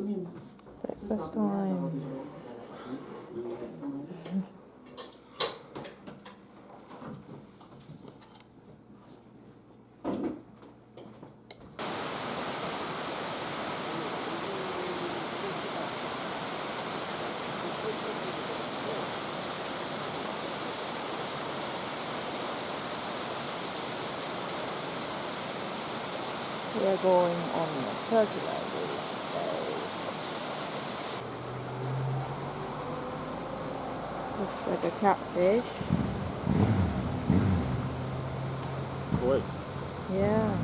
Breakfast time. We are going on a circular route today. Looks like a catfish. Boy. Yeah.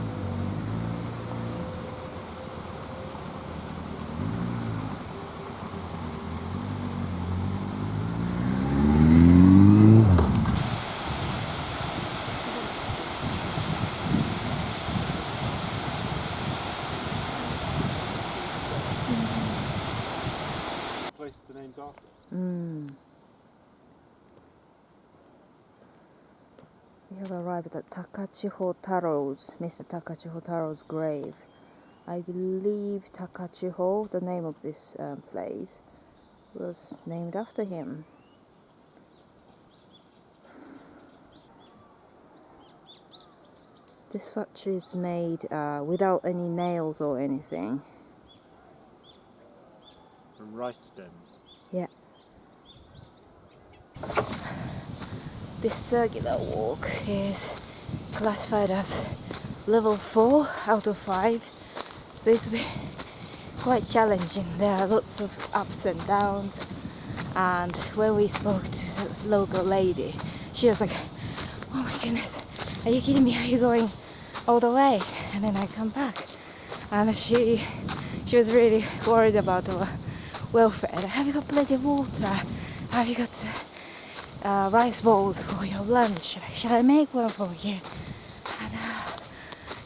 Place the names after. We have arrived at Takachiho Taro's, Mr. Takachiho Taro's grave. I believe Takachiho, the name of this place, was named after him. This statue is made without any nails or anything. From rice stems. Yeah. This circular walk is classified as level 4 out of 5. So it's quite challenging. There are lots of ups and downs. And when we spoke to the local lady, she was like, "Oh my goodness, are you kidding me? Are you going all the way?" And then I come back. And she was really worried about our welfare. Have you got plenty of water? Have you got rice bowls for your lunch? Shall I make one for you? And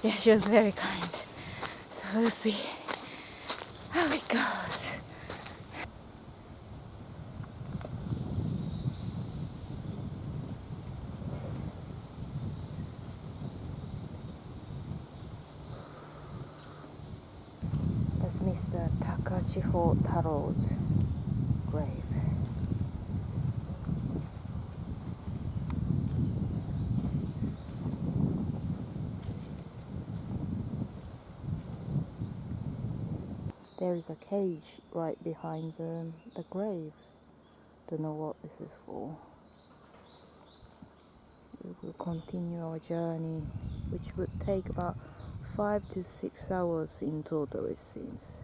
yeah, she was very kind. So we'll see how it goes. That's Mr. Takachiho Taro's grave. There is a cage right behind the grave. Don't know what this is for. We will continue our journey, which would take about 5 to 6 hours in total, it seems.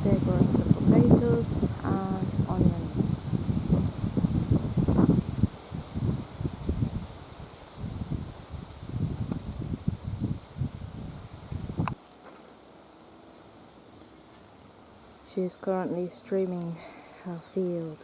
They're growing some potatoes and onions. She is currently streaming her field.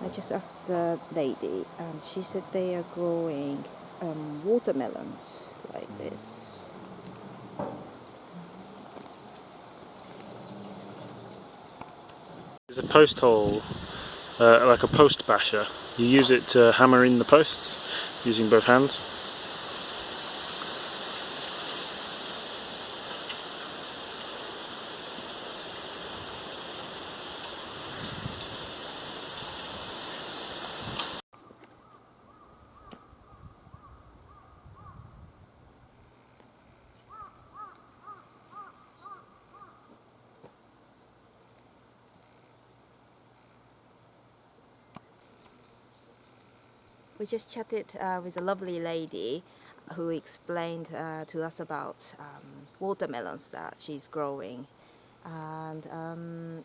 I just asked the lady, and she said they are growing watermelons like this. It's a post hole, like a post basher. You use it to hammer in the posts using both hands. We just chatted with a lovely lady who explained to us about watermelons that she's growing, and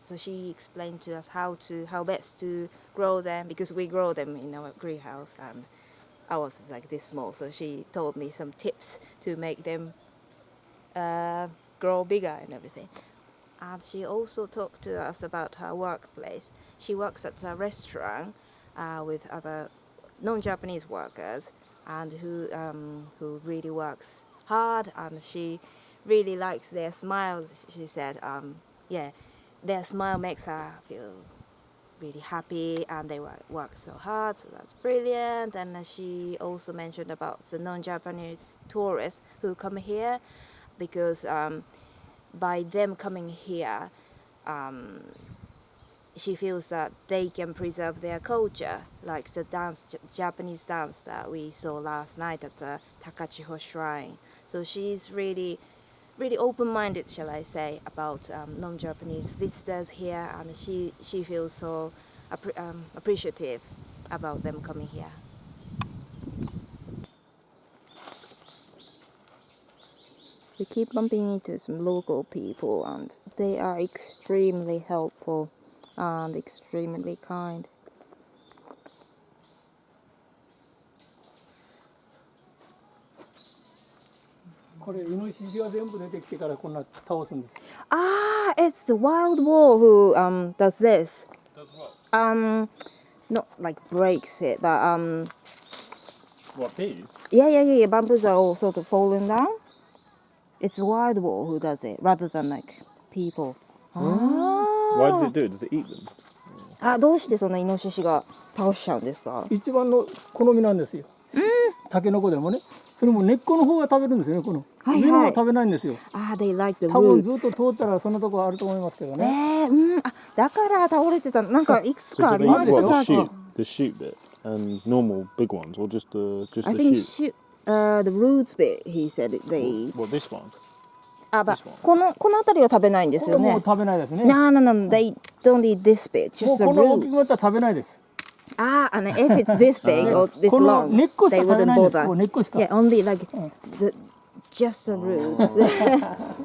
so she explained to us how best to grow them, because we grow them in our greenhouse and ours is like this small. So she told me some tips to make them grow bigger and everything. And she also talked to us about her workplace. She works at a restaurant with other non-Japanese workers, and who really works hard, and she really likes their smile. She said, yeah, their smile makes her feel really happy, and they work so hard, so that's brilliant. And she also mentioned about the non-Japanese tourists who come here, because by them coming here, she feels that they can preserve their culture, like the dance, Japanese dance that we saw last night at the Takachiho shrine. So she's really open-minded, shall I say, about non-Japanese visitors here, and she feels so appreciative about them coming here. We keep bumping into some local people, and they are extremely helpful and extremely kind. これイノシシが全部出てきてからこんな倒すんです。Ah, it's the wild boar who does this. Does what? Not like breaks it, but What, these? yeah. Bamboos are all sort of falling down. It's the wild boar who does it rather than like people. Why does it do it? Does it eat them? どうしてそんなイノシシが倒しちゃうんですか？一番の好みなんですよ。タケノコでもね、それも根っこの方が食べるんですよね。このはいはい上の方は食べないんですよ。they like the 多分ずっ roots. と通ったらそのとこあると思いますけどね。だから倒れてた。なんかいくつ So かあ do り they ま eat した what, さっき。 the shoot bit and normal big ones, or just the I think shoot? the roots bit, he said they eat. What, this one? あ、this one? この辺りは食べないんですよね。これもう食べないですね。 No, they don't eat this bit, も just う the この大きくな roots. ったら食べないです。 And if it's this big or this この long, 根っこし they か食べ wouldn't ないんです。 bother. こう根っこしか。 Yeah, only like just the roots.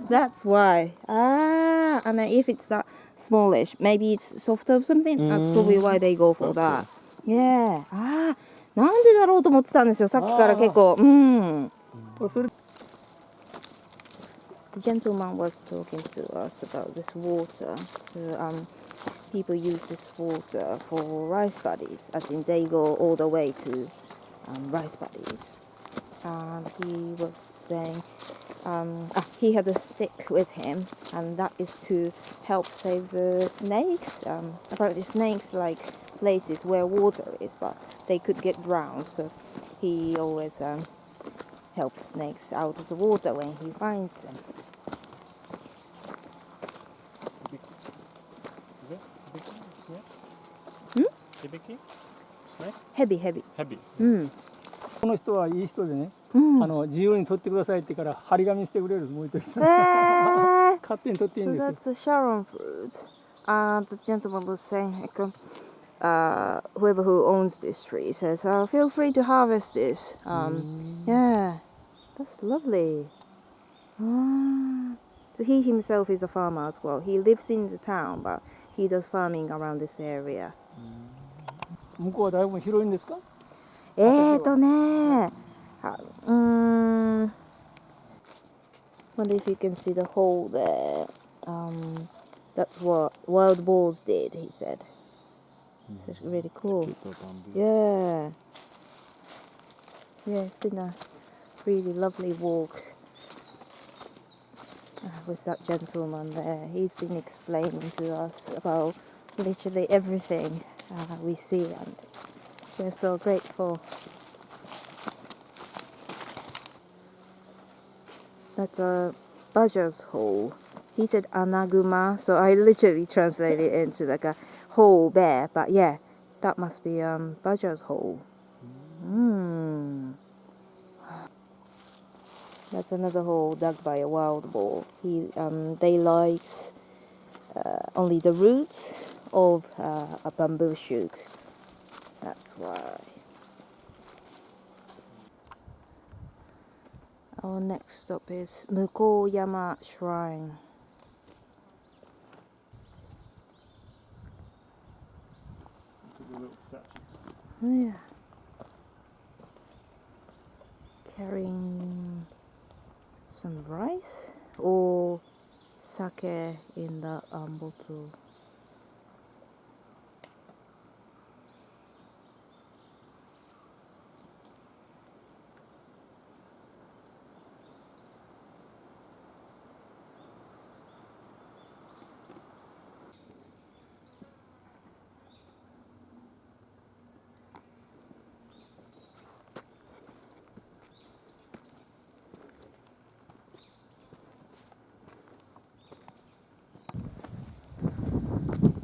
That's why. And then if it's that smallish, maybe it's softer or something. That's probably why they go for that. Yeah. なんでだろうと思ってたんですよ。さっきから結構。それ The gentleman was talking to us about this water. So people use this water for rice paddies, as in they go all the way to rice paddies. And he was saying he had a stick with him, and that is to help save the snakes. Apparently snakes like places where water is, but they could get drowned. So he always helps snakes out of the water when he finds them. Hibiki? Snake? Heavy. Heavy. この人はいい人でね、自由に取ってくださいってから張り紙してくれるもう一人。勝手に取っていいん So ですよ。 that's a Sharon fruit. And the gentleman was saying, whoever who owns this tree says, feel free to harvest this. Yeah, that's lovely. So he himself is a farmer as well. He lives in the town, but he does farming around this area. 向こうはだいぶ広いんですか？ Wonder if you can see the hole there. That's what wild boars did, he said. It's really cool. Cute bamboo. Yeah. Yeah, it's been a really lovely walk with that gentleman there. He's been explaining to us about literally everything we see, and we're so grateful. That's a badger's hole. He said anaguma, so I literally translated it into like a hole bear, but yeah, that must be badger's hole. That's another hole dug by a wild boar. They like only the roots of a bamboo shoot. That's why. Our next stop is Mukoyama Shrine. Oh yeah. Carrying some rice or sake in the bottle.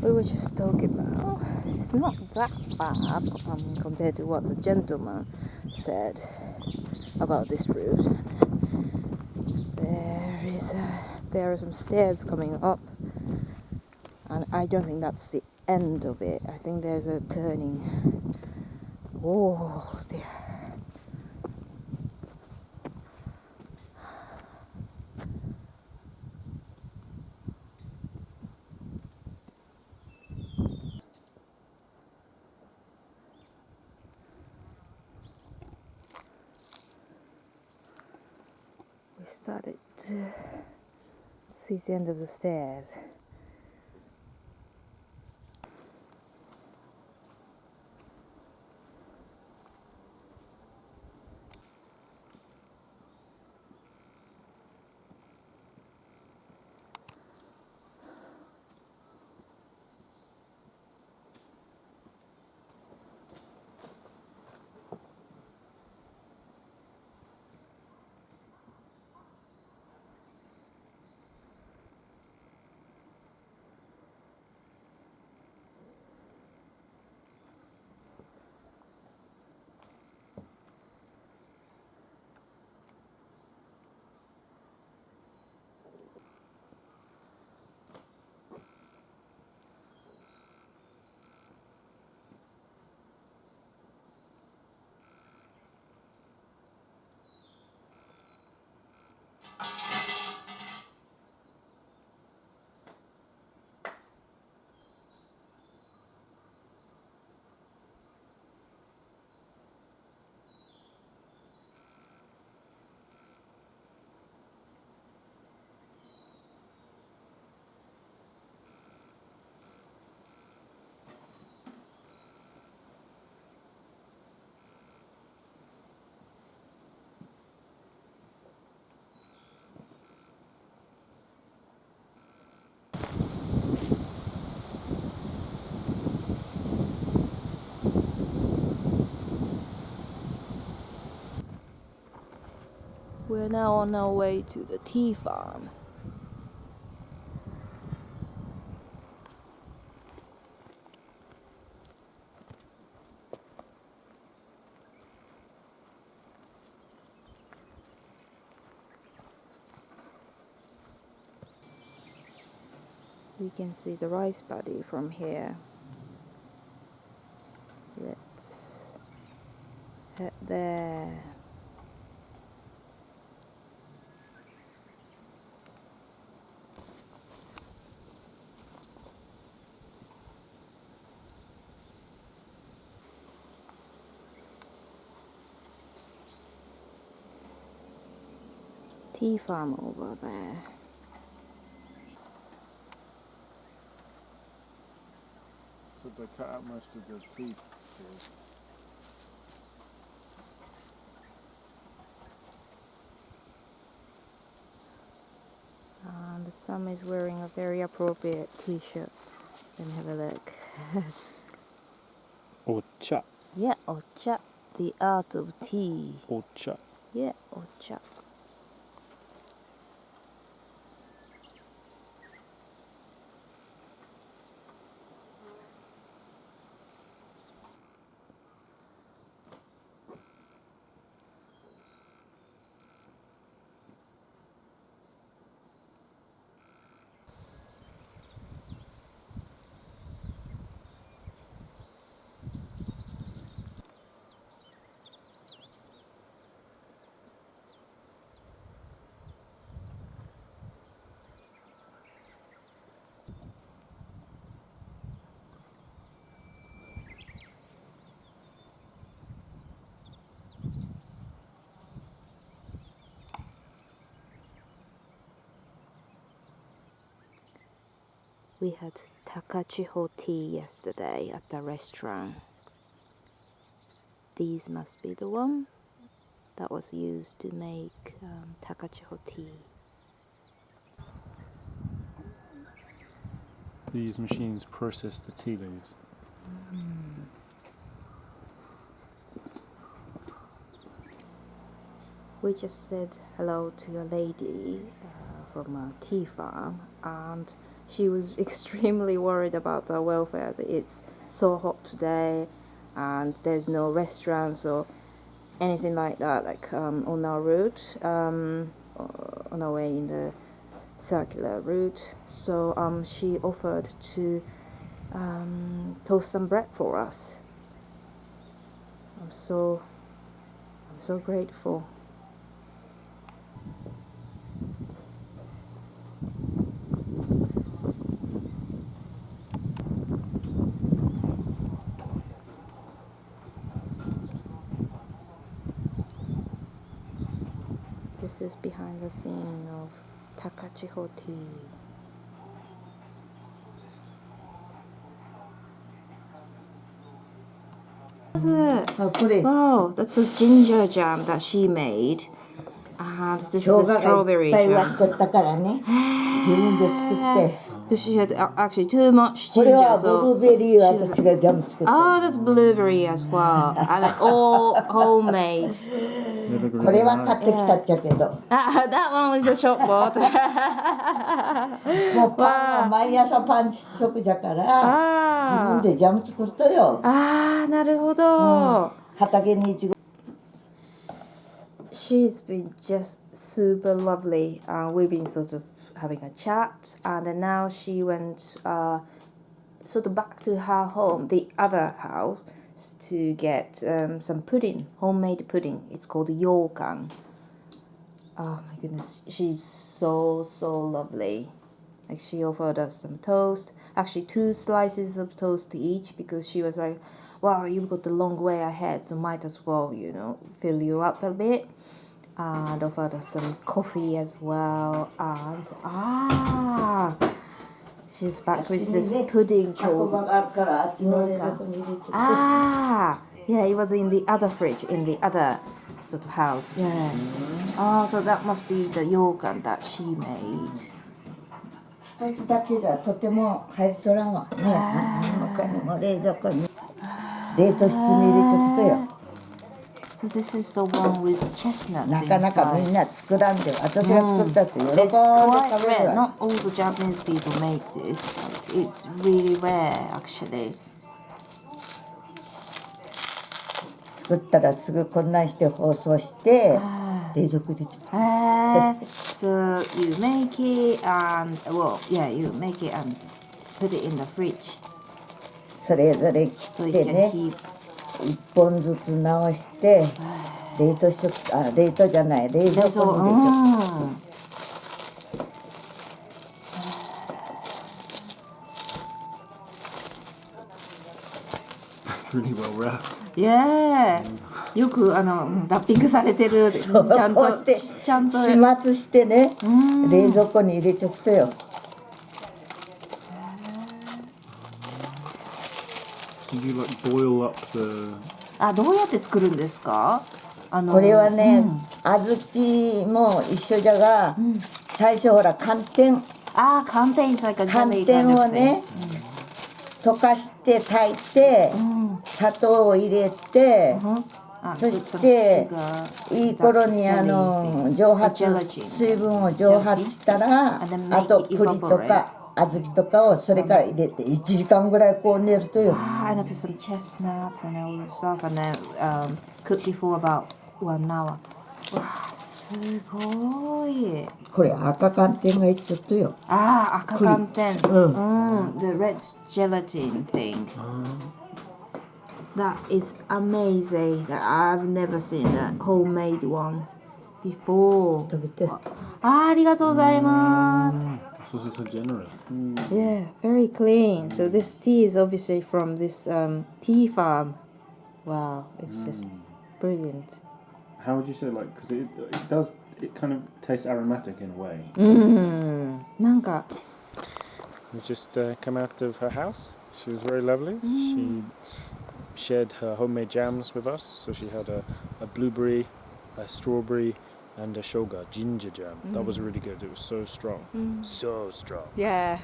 We were just talking about it's not that bad compared to what the gentleman said about this route. There are some stairs coming up, and I don't think that's the end of it. I think there's a turning. Oh dear. We started to see the end of the stairs. We're now on our way to the tea farm. We can see the rice paddy from here. Let's head there. Tea farm over there. So they cut out most of the teeth. And Sam is wearing a very appropriate t-shirt. Let me have a look. Ocha. Yeah, ocha, the art of tea. Ocha. Yeah, ocha. We had Takachiho tea yesterday at the restaurant. These must be the one that was used to make Takachiho tea. These machines process the tea leaves. We just said hello to a lady from a tea farm, and she was extremely worried about our welfare. It's so hot today and there's no restaurants or anything like that, like on our route, on our way in the circular route. So she offered to toast some bread for us. I'm so grateful. This is behind the scene of Takachiho tea. Wow, that's a ginger jam that she made. And this is the strawberry jam. Because she had actually too much ginger, so oh, that's blueberry as well, and like all homemade. That one was a shop bought. もうパンは毎朝パン食じゃから自分でジャム作るとよ。ああ、なるほど。畑にいちご。 She's been just super lovely. We've been sort of having a chat, and then now she went sort of back to her home, the other house, to get some pudding, homemade pudding. It's called yokan. Oh my goodness, she's so lovely. Like, she offered us some toast, actually 2 slices of toast each, because she was like, wow, you've got a long way ahead, so might as well, you know, fill you up a bit. And offered us some coffee as well. And she's back with this pudding called yeah, it was in the other fridge, in the other sort of house. Yeah. Oh, so that must be the yokan that she made. 一つだけじゃとても入りとらんわね。他にも冷蔵庫に冷凍室に入れちょくとよ。 So this is the one with chestnuts なかなかみんな作らんで、私が作ったって喜んで It's 食 quite べる rare. わ。 Not all the Japanese people make this. It's really rare, actually. 作ったらすぐこんなんして包装して冷蔵庫入れちゃう。 So you make it and you make it and put it in the fridge. それぞれ切 So っ you て can ね、 keep. 1本ずつ直して冷凍しとく。冷凍じゃない冷蔵庫に入れちゃう。 It's really well wrapped. Yeah. よくラッピングされてる。ちそうゃんとこうしてちゃんと。始末してね、冷蔵庫に入れちょくとよ。do you like boil up the? あ、どうやって作るんですか？これはね、小豆も一緒じゃが、最初ほら寒天、寒天 is like a 寒 jelly 天 kind of を thing. ね、溶かして炊いて、砂糖を入れて、そしていい頃に蒸発、水分を蒸発したら、あと栗とか小豆とかをそれから入れて1時間ぐらいこう練るとよ。And I put some chestnuts and all the stuff and then cook it for about 1 hour. わあ、すごい。これ赤寒天がいっちゃっとよ。赤寒天。The red gelatin thing. That is amazing. I've never seen a homemade one before. 食べて。ありがとうございます。So this is so generous. Yeah, very clean. So this tea is obviously from this tea farm. Wow, it's just brilliant. How would you say, like, because it kind of tastes aromatic in a way. なんか We just come out of her house. She was very lovely. She shared her homemade jams with us. So she had a blueberry, a strawberry, and a shoga ginger jam. That was really good. It was so strong. So strong. Yeah.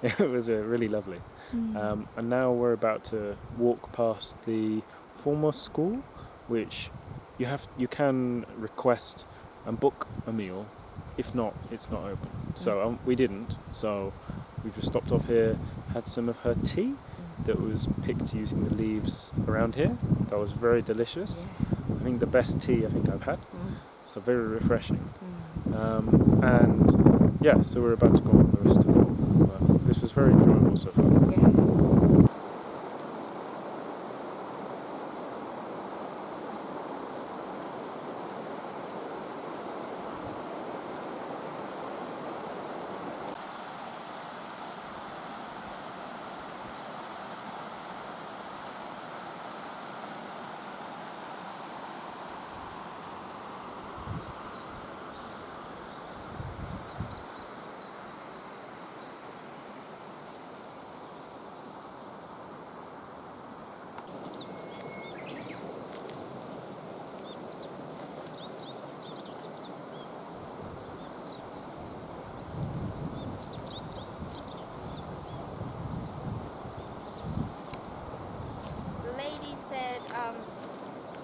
It was really lovely. And now we're about to walk past the former school, which you can request and book a meal. If not, it's not open. So we didn't. So we just stopped off here, had some of her tea that was picked using the leaves around here. That was very delicious. I think the best tea I think I've had. So very refreshing. And yeah, so we're about to go on the rest of the walk. But this was very enjoyable so far.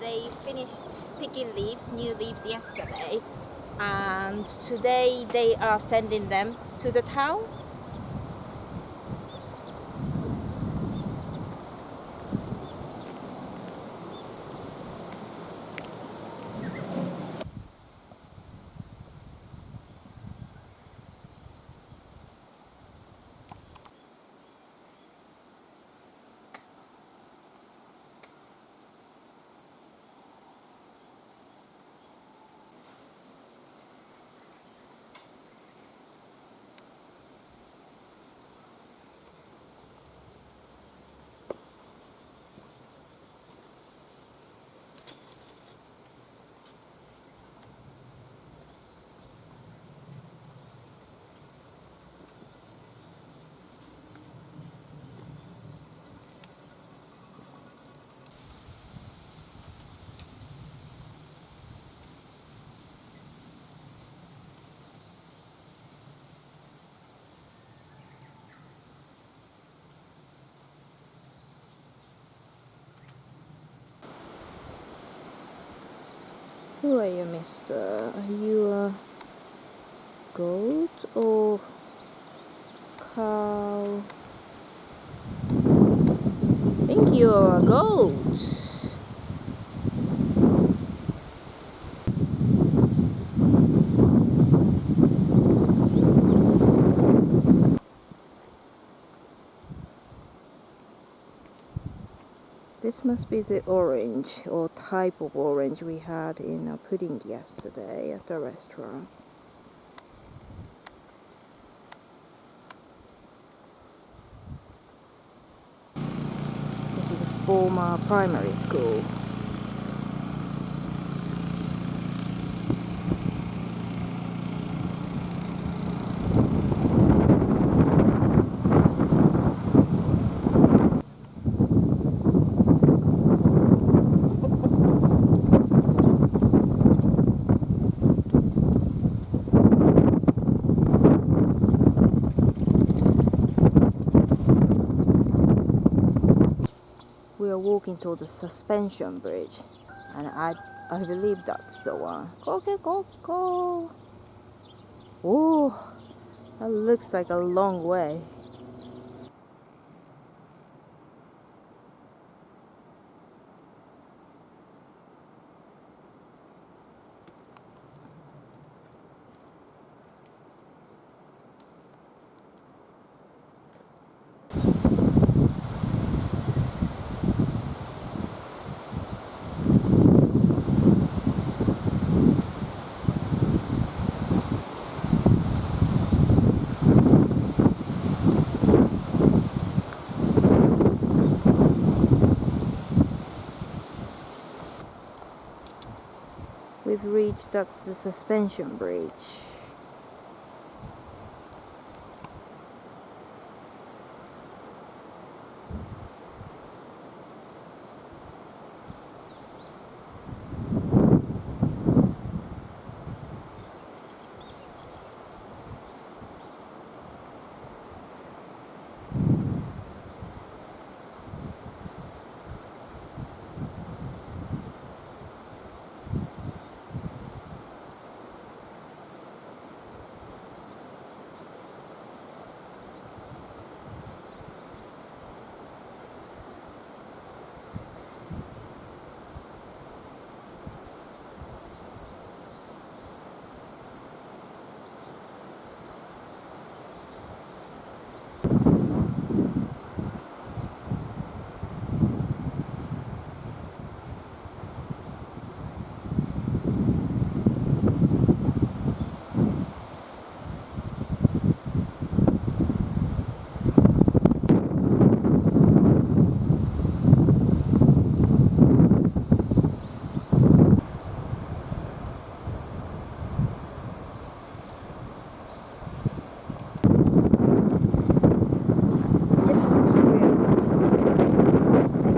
They finished picking leaves, new leaves yesterday, and today they are sending them to the town. Who are you, mister? Are you a goat or cow? I think you are a goat. This must be the orange or type of orange we had in our pudding yesterday at the restaurant. This is a former primary school. are walking toward the suspension bridge, and I believe that's the one. Go. Oh, that looks like a long way. We've reached that's the suspension bridge.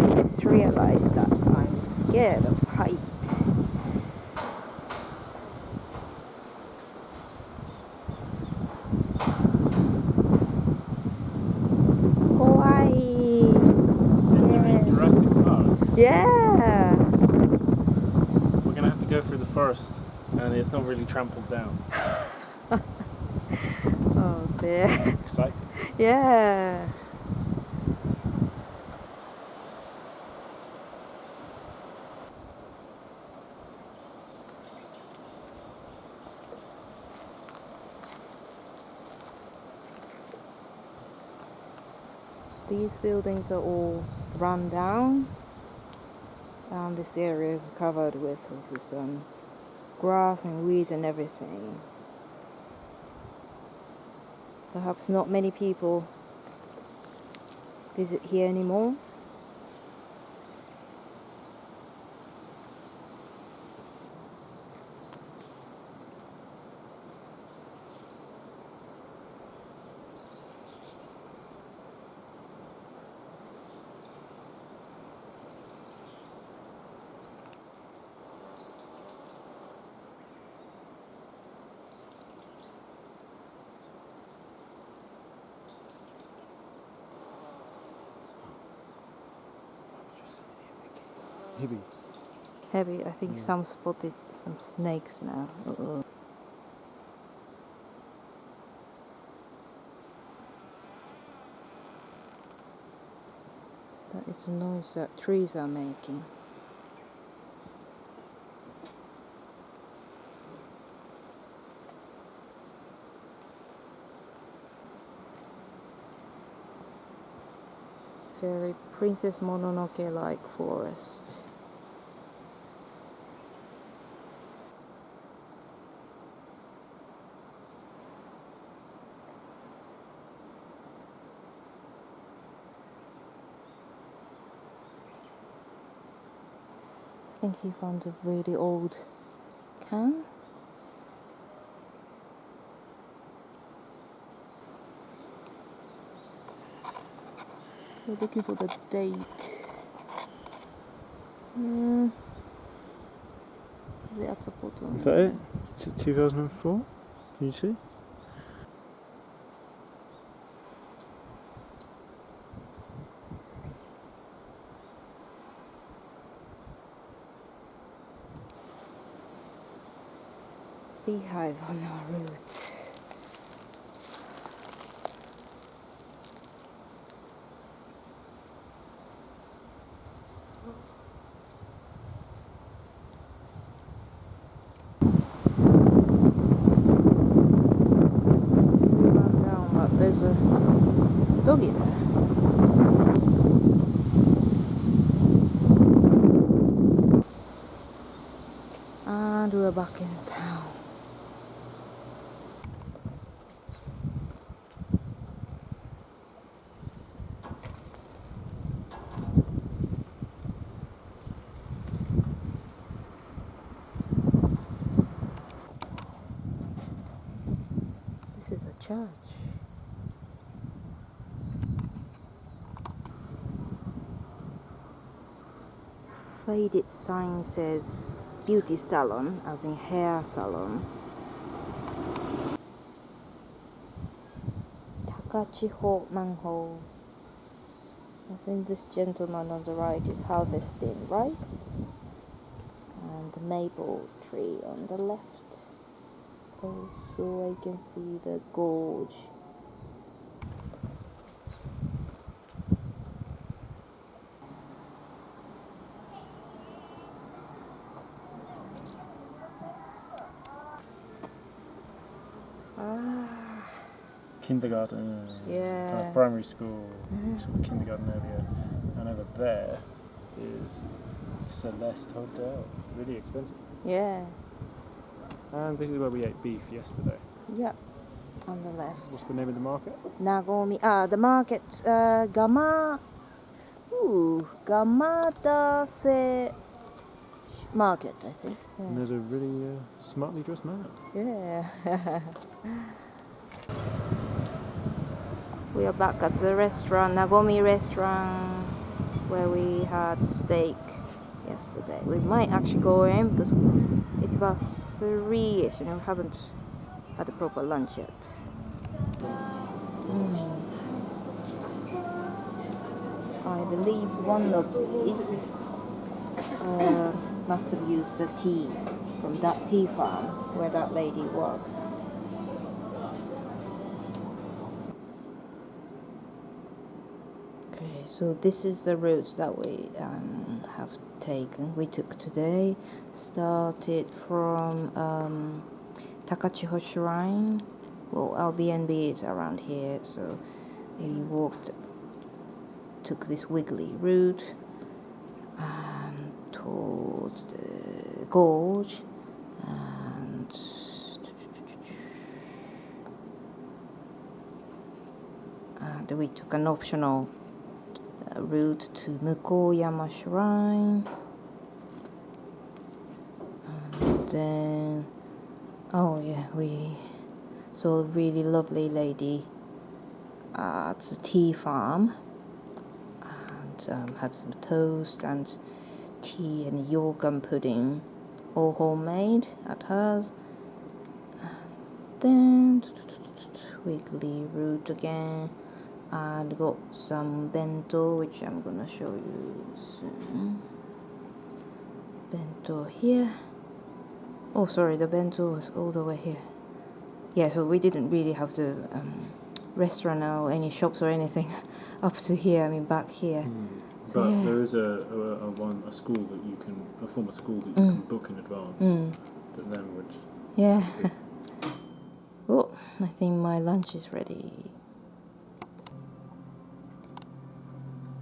I just realized that I'm scared of heights. Hawaii. Jurassic Park. Yeah. We're gonna have to go through the forest, and it's not really trampled down. Oh dear. Exciting. Yeah. These buildings are all run down, and this area is covered with some grass and weeds and everything. Perhaps not many people visit here anymore. Heavy. I think some spotted some snakes now. Uh-oh. That is a noise that trees are making. Very Princess Mononoke-like forest. I think he found a really old can. We're looking for the date. Is it at the bottom? Is that it? Is it 2004? Can you see? beehive on our route. We run down, but there's a doggy there. And we're back in town. This is a church. Faded sign says beauty salon, as in hair salon. Takachiho manhole. I think this gentleman on the right is harvesting rice. And the maple tree on the left. Also, I can see the gorge. Kindergarten, Yeah. kind of primary school, sort of kindergarten area. And over there is Celeste Hotel, really expensive. Yeah. And this is where we ate beef yesterday. Yep. On the left. What's the name of the market? Nagomi. The market. Gamadase market, I think. And Yeah. there's a really smartly dressed man. Yeah. We are back at the restaurant, Nagomi restaurant, where we had steak yesterday. We might actually go in because it's about 3ish and we haven't had a proper lunch yet. I believe one of these must have used the tea from that tea farm where that lady works. Okay, so this is the route that we have taken. We took today. Started from Takachiho Shrine. Well, our BNB is around here, so we took this wiggly route towards the gorge, and we took an optional route to Mukoyama Shrine, and then we saw a really lovely lady at the tea farm and had some toast and tea and yogurt pudding, all homemade at hers. Then wiggly route again, and got some bento, which I'm gonna show you soon. Bento here. Oh, sorry, the bento was all the way here. Yeah, so we didn't really have the restaurant or any shops or anything up to here. I mean, back here. So, but yeah. there is a school that you can, a former school that you can book in advance. That then would. Yeah. Oh, I think my lunch is ready.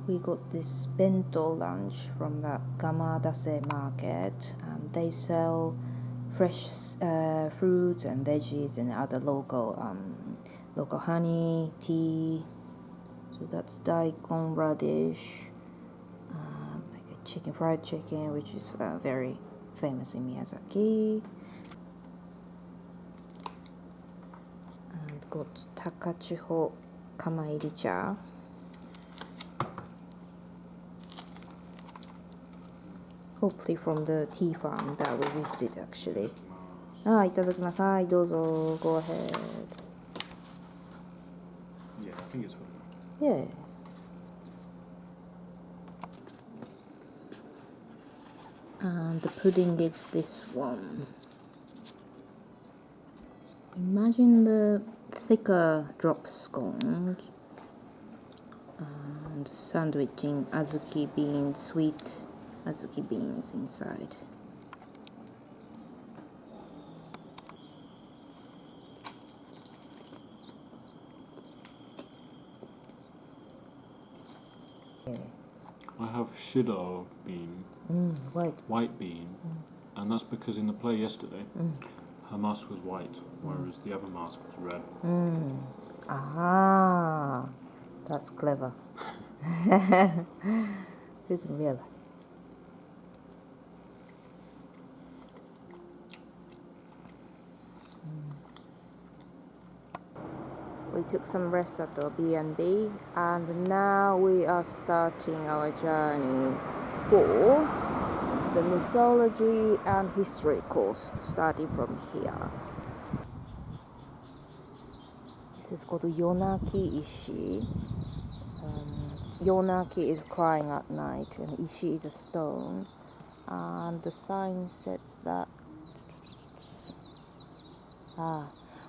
We got this bento lunch from the Gamadase market. They sell fresh fruits and veggies and other local honey, tea. So that's daikon, radish, like a fried chicken, which is very famous in Miyazaki. And got Takachiho kamairi-cha. Hopefully from the tea farm that we visited actually. いただきます。はい、どうぞ、go ahead. Yeah, I think it's. Yeah. And the pudding is this one. Imagine the thicker drop scones and sandwiching azuki beans, sweet azuki beans inside. I have shido bean, white bean, and that's because in the play yesterday, her mask was white, whereas the other mask was red. Ah, that's clever. Didn't realize. We took some rest at the B&B, and now we are starting our journey for the mythology and history course, starting from here. This is called Yonaki Ishi. Yonaki is crying at night, and Ishi is a stone. And the sign says that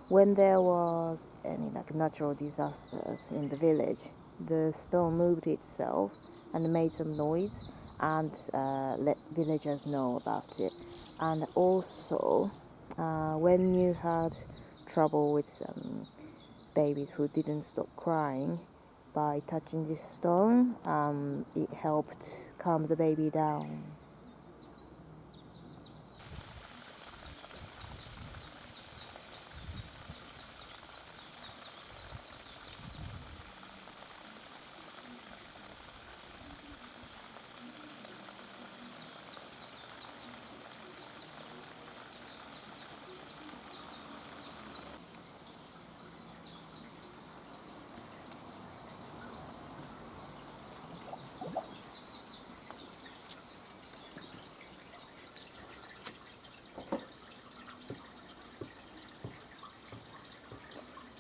when there was any natural disasters in the village, the stone moved itself and made some noise and let villagers know about it. And also, when you had trouble with some babies who didn't stop crying, by touching this stone, it helped calm the baby down.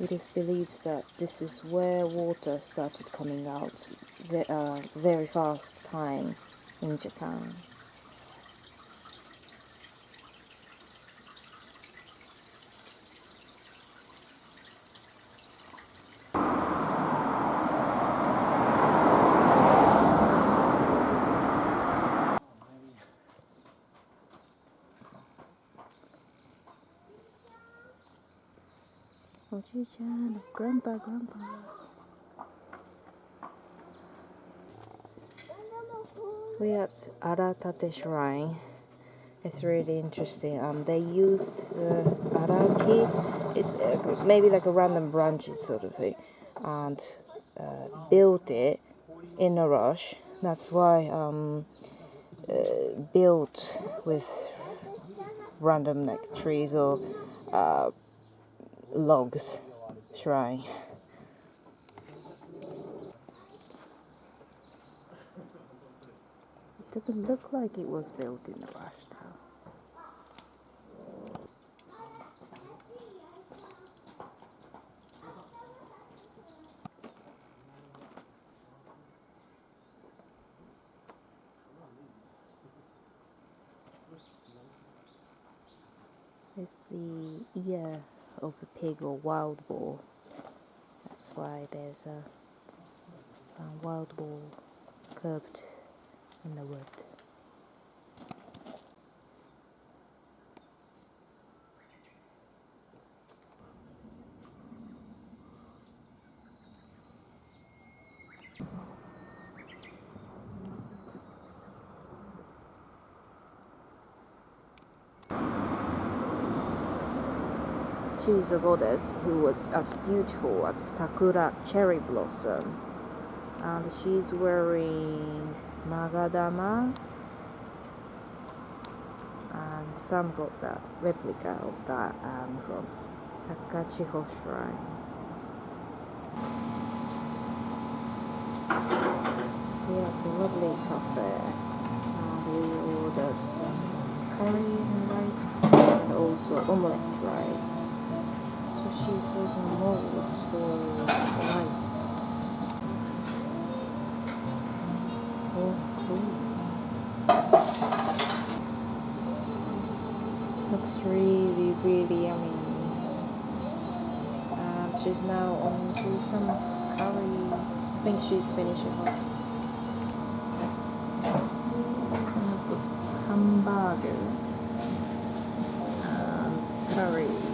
It is believed that this is where water started coming out very fast time in Japan. Oji-chan, grandpa. We are at Aratate Shrine. It's really interesting. They used araki. It's maybe like a random branches sort of thing, and built it in a rush. That's why built with random trees or logs shrine. It doesn't look like it was built in a rush though. It's the ear of the pig or wild boar. That's why there's a wild boar curved in the wood. She is a goddess who was as beautiful as sakura cherry blossom, and she's wearing magadama, and some got that replica of that from Takachiho shrine. We are at a lovely cafe, and we ordered some curry and rice, and also omelette rice. So she's using molds for rice. Oh, cool. Looks really, really yummy. she's now on to some curry. I think she's finishing off. Someone's got hamburger and curry.